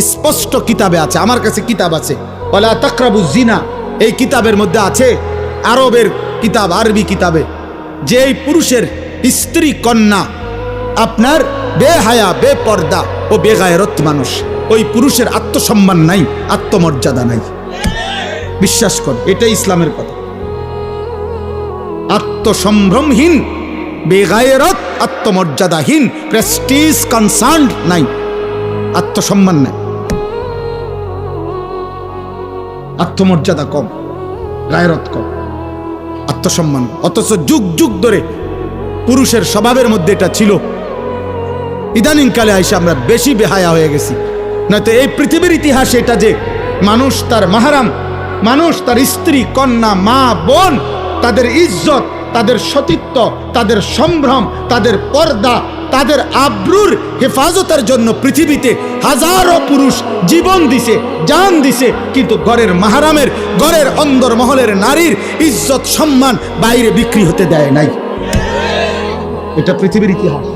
স্পষ্ট কিতাবে আছে, আমার কাছে কিতাব আছে, ওয়ালা তাকরাবুজ জিনা, এই কিতাবের মধ্যে আছে, আরবের কিতাব, আরবি কিতাবে, যে এই পুরুষের স্ত্রী কন্যা আপনার বেহায়া, বেপর্দা ও বেগায়রত মানুষ, ওই পুরুষের আত্মসম্মান নাই, আত্মমর্যাদা নাই। বিশ্বাস কর, এটা ইসলামের কথা। আত্মসম্ভ্রমহীন, বেগায়রত, আত্মমর্যাদাহীন, প্রেস্টিজ কনসার্ন নাই, আত্মসম্মান নাই, আত্মমর্যাদা কম, গায়রত কম, আত্মসম্মান। অথচ যুগ যুগ ধরে পুরুষের স্বভাবের মধ্যে এটা ছিল। ইদানিং কালে আইসা আমরা বেশি বেহায়া হয়ে গেছি। নয়তো এই পৃথিবীর ইতিহাসে এটা যে মানুষ তার মাহারাম, মানুষ তার স্ত্রী, কন্যা, মা, বোন, তাদের ইজ্জত, তাদের সতীত্ব, তাদের সম্ভ্রম, তাদের পর্দা, তাদের আব্রুর হেফাজতের জন্য পৃথিবীতে হাজারো পুরুষ জীবন দিছে, জান দিছে, কিন্তু ঘরের মাহারামের, ঘরের অন্দরমহলের নারীর ইজ্জত সম্মান বাইরে বিক্রি হতে দেয় নাই। এটা পৃথিবীর ইতিহাস।